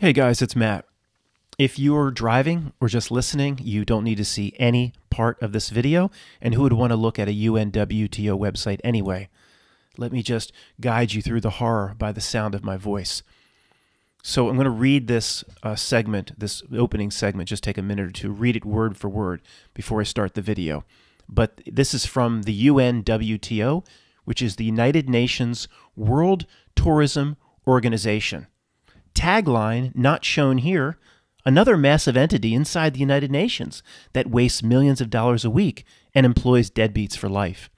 Hey guys, it's Matt. If you're driving or just listening, you don't need to see any part of this video, and who would want to look at a UNWTO website anyway? Let me just guide you through the horror by the sound of my voice. So I'm going to read this segment, this opening segment, just take a minute or two, read it word for word before I start the video. But this is from the UNWTO, which is the United Nations World Tourism Organization. Tagline, not shown here, another massive entity inside the United Nations that wastes millions of dollars a week and employs deadbeats for life.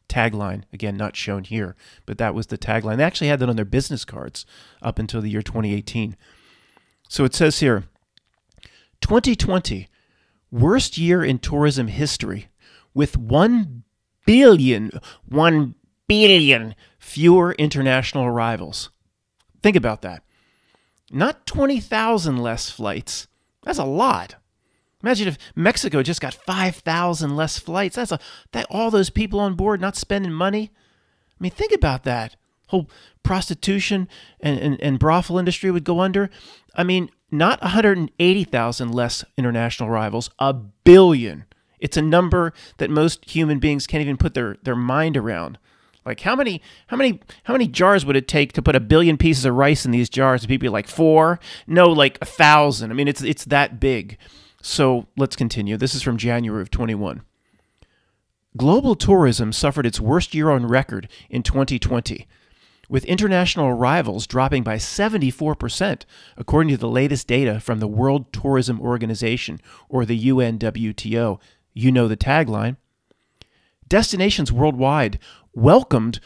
Tagline, again, not shown here, but that was the tagline. They actually had that on their business cards up until the year 2018. So it says here, 2020, worst year in tourism history, with 1 billion fewer international arrivals. Think about that. Not 20,000 less flights. That's a lot. Imagine if Mexico just got 5,000 less flights. That's all those people on board not spending money. I mean, think about that. Whole prostitution and brothel industry would go under. I mean, not 180,000 less international arrivals, 1 billion. It's a number that most human beings can't even put their mind around. Like how many jars would it take to put 1 billion pieces of rice in these jars? Would people be like 4? No, like 1,000. I mean, it's that big. So let's continue. This is from January of 21. Global tourism suffered its worst year on record in 2020, with international arrivals dropping by 74%, according to the latest data from the World Tourism Organization, or the UNWTO. You know the tagline. Destinations worldwide welcomed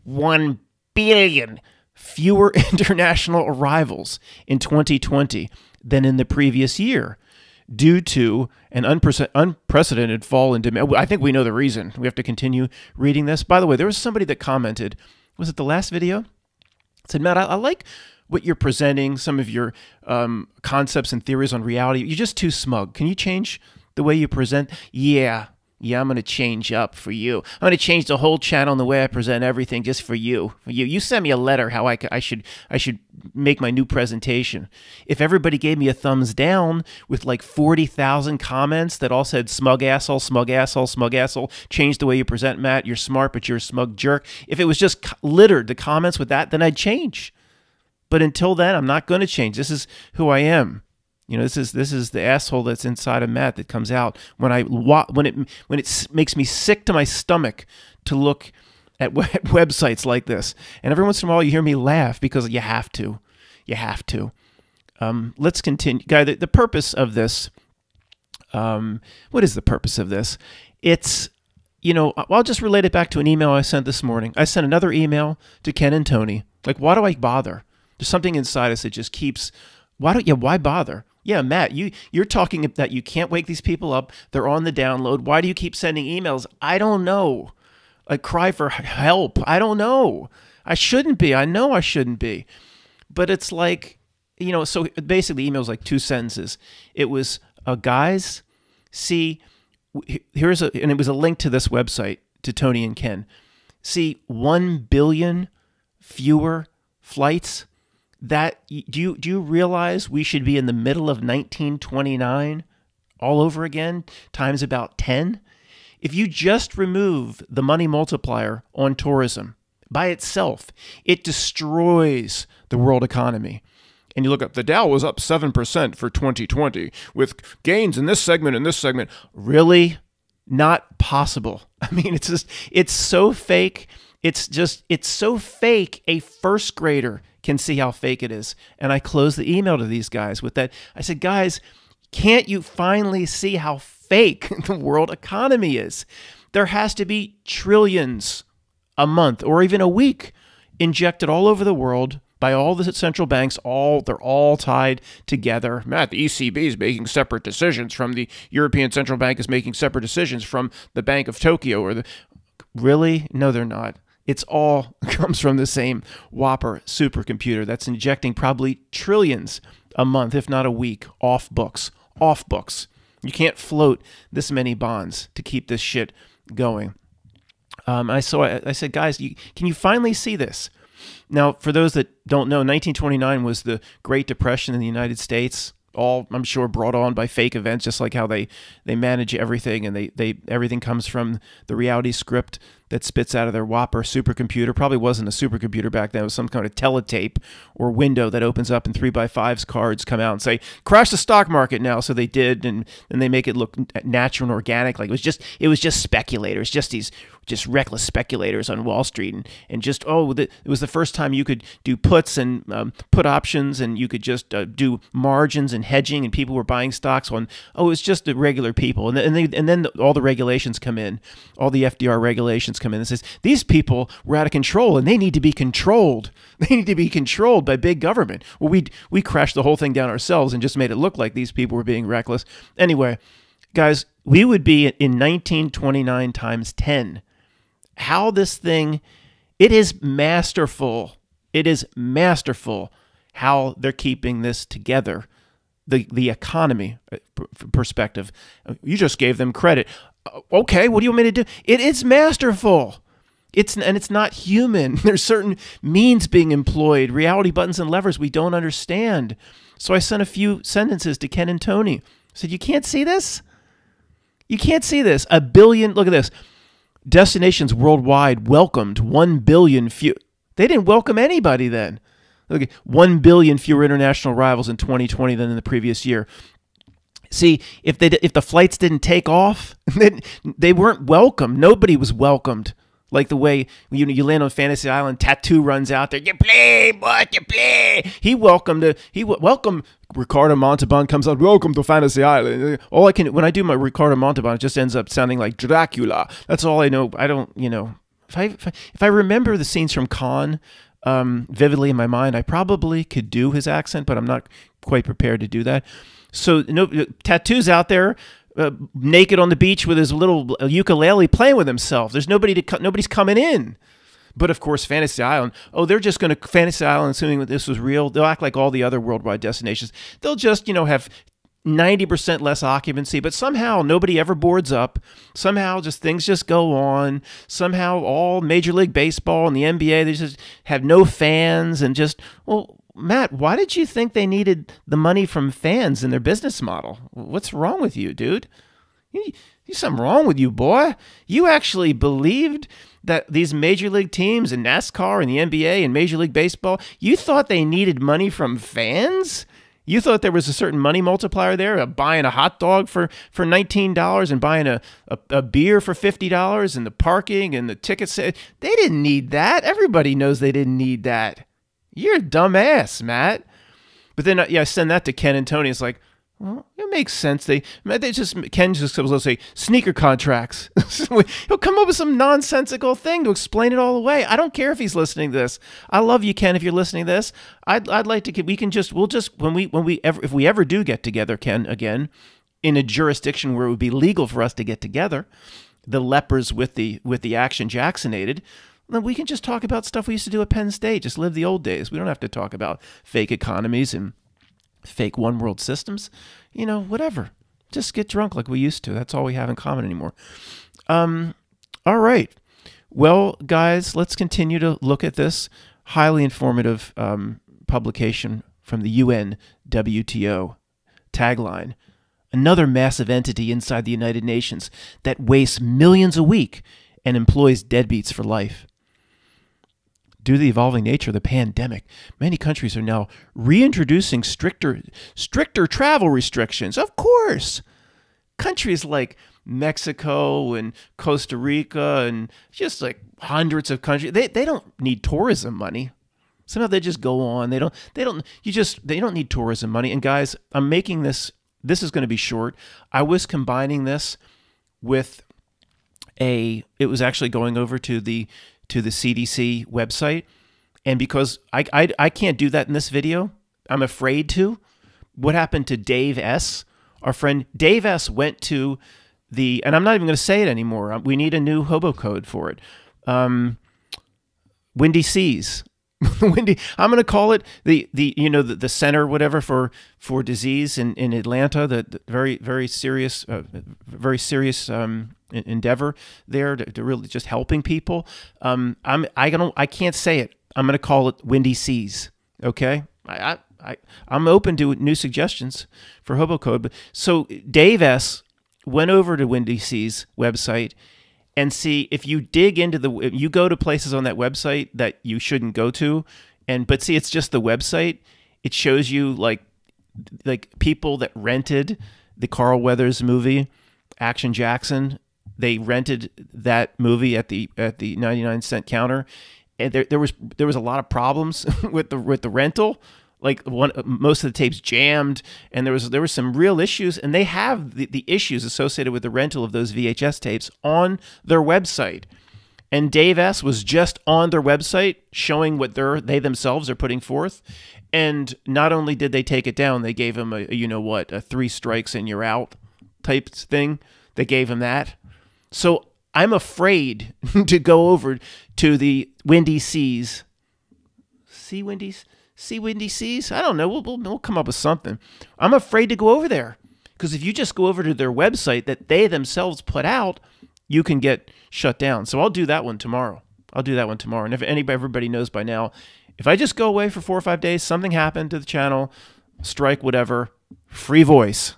1 billion fewer international arrivals in 2020 than in the previous year, due to an unprecedented fall in demand. I think we know the reason. We have to continue reading this. By the way, there was somebody that commented, was it the last video? Said, Matt, I like what you're presenting, some of your concepts and theories on reality. You're just too smug. Can you change the way you present? Yeah, I'm going to change up for you. I'm going to change the whole channel and the way I present everything just for you. You send me a letter how I should make my new presentation. If everybody gave me a thumbs down with like 40,000 comments that all said smug asshole, smug asshole, smug asshole, change the way you present, Matt, you're smart, but you're a smug jerk. If it was just littered, the comments with that, then I'd change. But until then, I'm not going to change. This is who I am. You know, this is the asshole that's inside of Matt that comes out when it makes me sick to my stomach to look at websites like this. And every once in a while, you hear me laugh because you have to. You have to. Let's continue, guy. The purpose of this. What is the purpose of this? It's, you know, I'll just relate it back to an email I sent this morning. I sent another email to Ken and Tony. Like, why do I bother? There's something inside us that just keeps. Why bother? Yeah, Matt, you're talking that you can't wake these people up. They're on the download. Why do you keep sending emails? I don't know. A cry for help. I don't know. I shouldn't be. I know I shouldn't be. But it's like, you know, so basically email's like 2 sentences. It was, guys, see, and it was a link to this website, to Tony and Ken. See, 1 billion fewer flights. That do you realize we should be in the middle of 1929 all over again, times about 10? If you just remove the money multiplier on tourism by itself, it destroys the world economy. And you look up, the Dow was up 7% for 2020 with gains in this segment and this segment. Really? Not possible. I mean, it's so fake. It's so fake a first grader can see how fake it is. And I closed the email to these guys with that. I said, guys, can't you finally see how fake the world economy is? There has to be trillions a month or even a week injected all over the world by all the central banks. They're all tied together. Matt, the ECB is making separate decisions from the European Central Bank is making separate decisions from the Bank of Tokyo or the. Really? No, they're not. It's all comes from the same whopper supercomputer that's injecting probably trillions a month, if not a week, off books. You can't float this many bonds to keep this shit going. I said, guys, can you finally see this? Now, for those that don't know, 1929 was the Great Depression in the United States. All, I'm sure, brought on by fake events, just like how they manage everything, and they everything comes from the reality script that spits out of their Whopper supercomputer. Probably wasn't a supercomputer back then. It was some kind of teletape or window that opens up, and 3x5's cards come out and say, crash the stock market now. So they did, and they make it look natural and organic. Like it was just speculators, just reckless speculators on Wall Street, and just, it was the first time you could do puts and put options, and you could just do margins and hedging, and people were buying stocks on, it's just the regular people. And then all the regulations come in, all the FDR regulations come in and says, these people were out of control and they need to be controlled. They need to be controlled by big government. Well, we crashed the whole thing down ourselves and just made it look like these people were being reckless. Anyway, guys, we would be in 1929 times 10. How this thing, it is masterful. It is masterful how they're keeping this together. The economy perspective. You just gave them credit. Okay, what do you want me to do? It is masterful. It's not human. There's certain means being employed, reality buttons and levers we don't understand. So I sent a few sentences to Ken and Tony. I said, you can't see this? You can't see this. 1 billion, look at this. Destinations worldwide welcomed 1 billion few. They didn't welcome anybody then. Look at 1 billion fewer international arrivals in 2020 than in the previous year. See, if the flights didn't take off, then they weren't welcomed. Nobody was welcomed. Like the way you land on Fantasy Island, Tattoo runs out there. You play, boy, you play. He welcomed Ricardo Montalban comes out. Welcome to Fantasy Island. All I can when I do my Ricardo Montalban, it just ends up sounding like Dracula. That's all I know. I don't, if I remember the scenes from Khan vividly in my mind, I probably could do his accent, but I'm not quite prepared to do that. So Tattoo's out there naked on the beach with his little ukulele playing with himself. There's nobody's coming in. But of course, Fantasy Island, they're just going to Fantasy Island, assuming that this was real. They'll act like all the other worldwide destinations. They'll just, have 90% less occupancy, but somehow nobody ever boards up. Somehow things just go on. Somehow all Major League Baseball and the NBA, they just have no fans and just, Matt, why did you think they needed the money from fans in their business model? What's wrong with you, dude? There's something wrong with you, boy. You actually believed that these major league teams and NASCAR and the NBA and Major League Baseball, you thought they needed money from fans? You thought there was a certain money multiplier there, buying a hot dog for $19 and buying a beer for $50 and the parking and the tickets. They didn't need that. Everybody knows they didn't need that. You're a dumbass, Matt. But then, I send that to Ken and Tony. It's like, well, it makes sense. Ken just will say sneaker contracts. He'll come up with some nonsensical thing to explain it all away. I don't care if he's listening to this. I love you, Ken. If you're listening to this, I'd like to. If we ever do get together, Ken, again, in a jurisdiction where it would be legal for us to get together, the lepers with the action Jacksonated. Then we can just talk about stuff we used to do at Penn State. Just live the old days. We don't have to talk about fake economies and fake one world systems. Whatever. Just get drunk like we used to. That's all we have in common anymore. All right. Well, guys, let's continue to look at this highly informative publication from the UN WTO. Tagline: another massive entity inside the United Nations that wastes millions a week and employs deadbeats for life. Due to the evolving nature of the pandemic, many countries are now reintroducing stricter travel restrictions. Of course, countries like Mexico and Costa Rica and just like hundreds of countries, they don't need tourism money. Somehow they just go on. They don't need tourism money. And guys, I'm making this is going to be short. I was combining this with it was actually going over to the CDC website. And because I can't do that in this video, I'm afraid to. What happened to Dave S? Our friend Dave S went to and I'm not even going to say it anymore. We need a new hobo code for it. Windy Seas. I'm going to call it the center, whatever, for disease in Atlanta, the very serious endeavor there to really just helping people. I can't say it. I'm going to call it Windy Seas. Okay. I'm open to new suggestions for Hobo Code. But so Dave S. went over to Windy Seas website and see if you dig into you go to places on that website that you shouldn't go to, but see, it's just the website. It shows you like people that rented the Carl Weathers movie, Action Jackson. They rented that movie at the 99-cent counter, and there was a lot of problems with the rental. Like most of the tapes jammed, and there were some real issues, and they have the issues associated with the rental of those VHS tapes on their website. And Dave S. was just on their website showing what they themselves are putting forth. And not only did they take it down, they gave him a 3 strikes and you're out type thing. They gave him that. So I'm afraid to go over to the Windy Seas. See Windy Seas? I don't know. We'll come up with something. I'm afraid to go over there because if you just go over to their website that they themselves put out, you can get shut down. So I'll do that one tomorrow. And if everybody knows by now, if I just go away for 4 or 5 days, something happened to the channel, strike, whatever, free voice,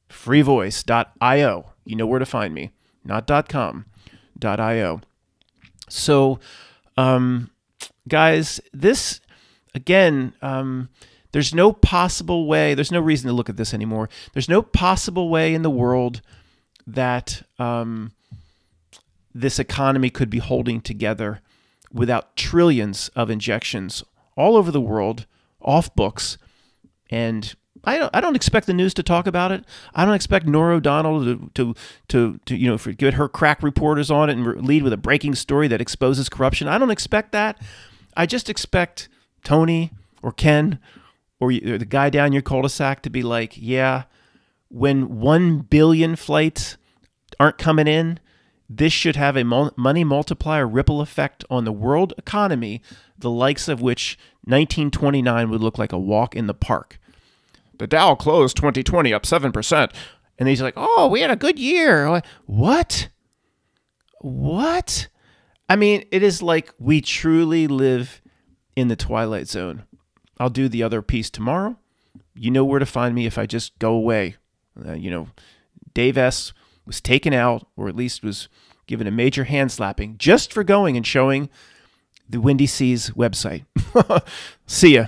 freevoice.io. You know where to find me, not .com, .io. So, guys, this, again, there's no possible way, there's no reason to look at this anymore. There's no possible way in the world that this economy could be holding together without trillions of injections all over the world, off books. And I don't expect the news to talk about it. I don't expect Norah O'Donnell to get her crack reporters on it and lead with a breaking story that exposes corruption. I don't expect that. I just expect Tony or Ken or the guy down your cul-de-sac to be like, yeah, when 1 billion flights aren't coming in, this should have a money multiplier ripple effect on the world economy, the likes of which 1929 would look like a walk in the park. The Dow closed 2020 up 7%. And he's like, oh, we had a good year. What? I mean, it is like we truly live in the Twilight Zone. I'll do the other piece tomorrow. You know where to find me if I just go away. Dave S. was taken out, or at least was given a major hand slapping just for going and showing the Windy Seas website. See ya.